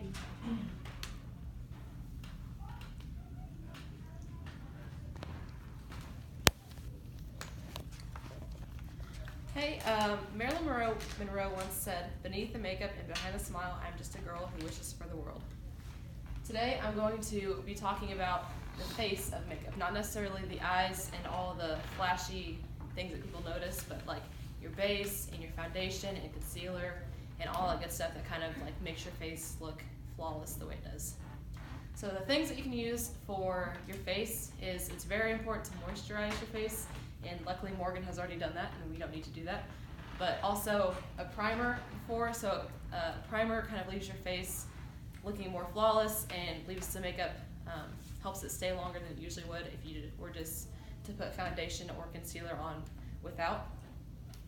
ready. Hey, Marilyn Monroe once said, "Beneath the makeup and behind the smile, I'm just a girl who wishes for the world." Today, I'm going to be talking about the face of makeup, not necessarily the eyes and all the flashy things that people notice, but like your base and your foundation and concealer and all that good stuff that kind of like makes your face look flawless the way it does. So the things that you can use for your face is it's very important to moisturize your face, and luckily Morgan has already done that and we don't need to do that. But also a primer before, so a primer kind of leaves your face looking more flawless and leaves the makeup, helps it stay longer than it usually would if you were just to put foundation or concealer on without.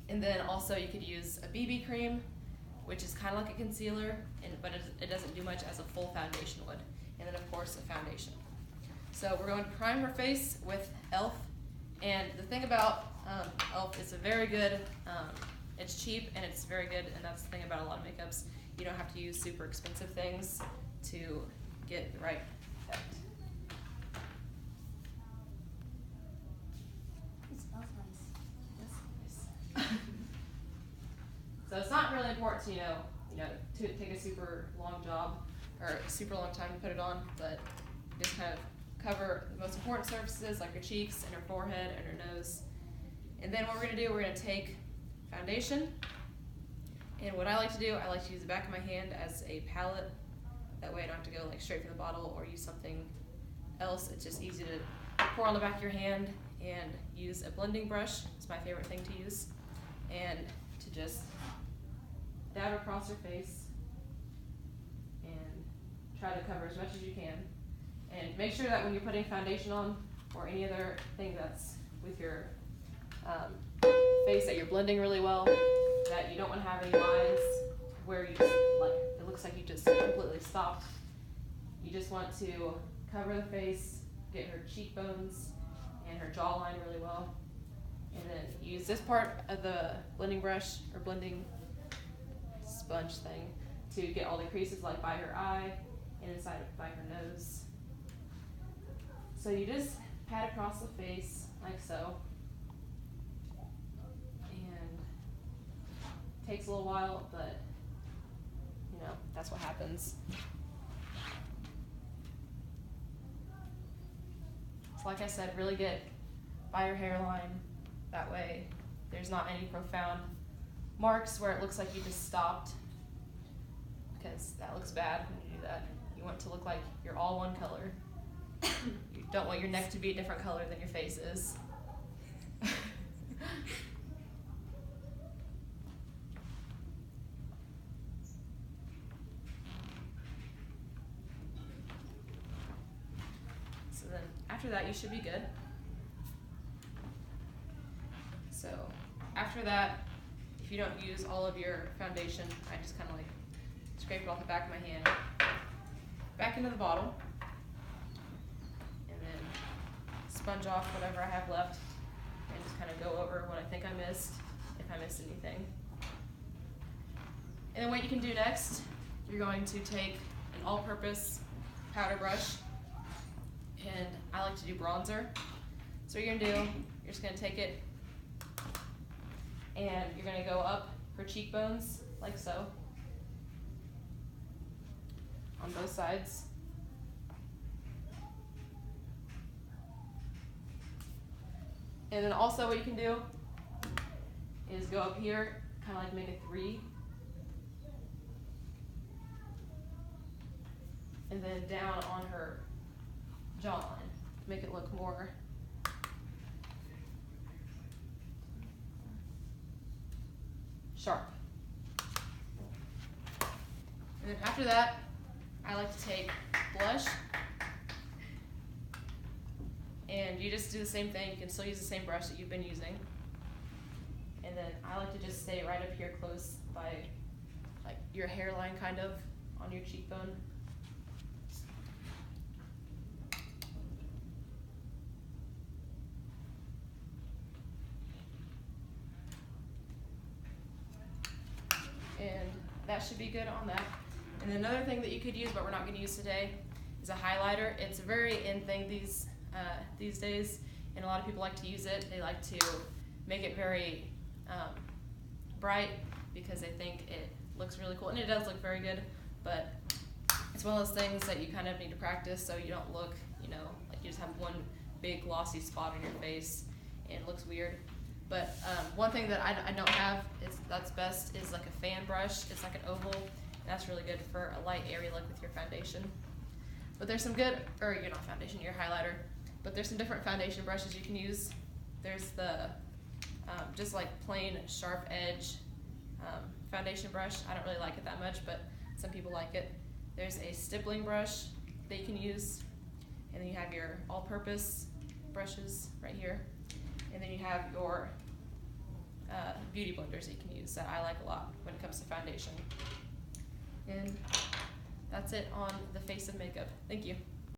And then also you could use a BB cream, which is kind of like a concealer, but it doesn't do much as a full foundation would. And then of course a foundation. So we're going to prime her face with e.l.f. And the thing about e.l.f. is a very good, it's cheap and it's very good, and that's the thing about a lot of makeups. You don't have to use super expensive things to get the right effect. It smells nice. That's nice. So it's not really important to take a super long job or a super long time to put it on, but just kind of cover the most important surfaces like your cheeks and your forehead and your nose. And then what we're going to do, we're going to take foundation. And what I like to do, I like to use the back of my hand as a palette. That way I don't have to go like straight from the bottle or use something else. It's just easy to pour on the back of your hand and use a blending brush. It's my favorite thing to use. And to just dab across your face and try to cover as much as you can. And make sure that when you're putting foundation on or any other thing that's with your face that you're blending really well, that you don't want to have any lines where you just, like, it looks like you just completely stopped. You just want to cover the face, get her cheekbones and her jawline really well, and then use this part of the blending brush or blending sponge thing to get all the creases like by her eye and inside by her nose. So you just pat across the face like so, and it takes a little while, but that's what happens. So like I said, really get by your hairline, that way there's not any profound marks where it looks like you just stopped, because that looks bad when you do that. You want it to look like you're all one color. You don't want your neck to be a different color than your face is. So then after that you should be good. So after that, if you don't use all of your foundation, I just kind of like scrape it off the back of my hand, back into the bottle, and then sponge off whatever I have left and just kind of go over what I think I missed, if I missed anything. And then what you can do next, you're going to take an all-purpose powder brush, and I like to do bronzer. So what you're going to do, you're just going to take it and you're going to go up her cheekbones like so on both sides. And then also what you can do is go up here, kind of like make a 3. And then down on her jawline to make it look more sharp. And then after that, I like to take blush, and you just do the same thing. You can still use the same brush that you've been using. And then I like to just stay right up here close by like your hairline, kind of on your cheekbone. And that should be good on that. And another thing that you could use, but we're not going to use today, is a highlighter. It's a very in thing these days, and a lot of people like to use it. They like to make it very bright because they think it looks really cool, and it does look very good, but it's one of those things that you kind of need to practice so you don't look, like you just have one big glossy spot on your face and it looks weird. But one thing that I don't have that's best is like a fan brush. It's like an oval. That's really good for a light, airy look with your foundation. But there's some good, or you're not foundation, your highlighter. But there's some different foundation brushes you can use. There's the just like plain sharp edge foundation brush. I don't really like it that much, but some people like it. There's a stippling brush that you can use, and then you have your all-purpose brushes right here, and then you have your beauty blenders that you can use that I like a lot when it comes to foundation. And that's it on the face of makeup. Thank you.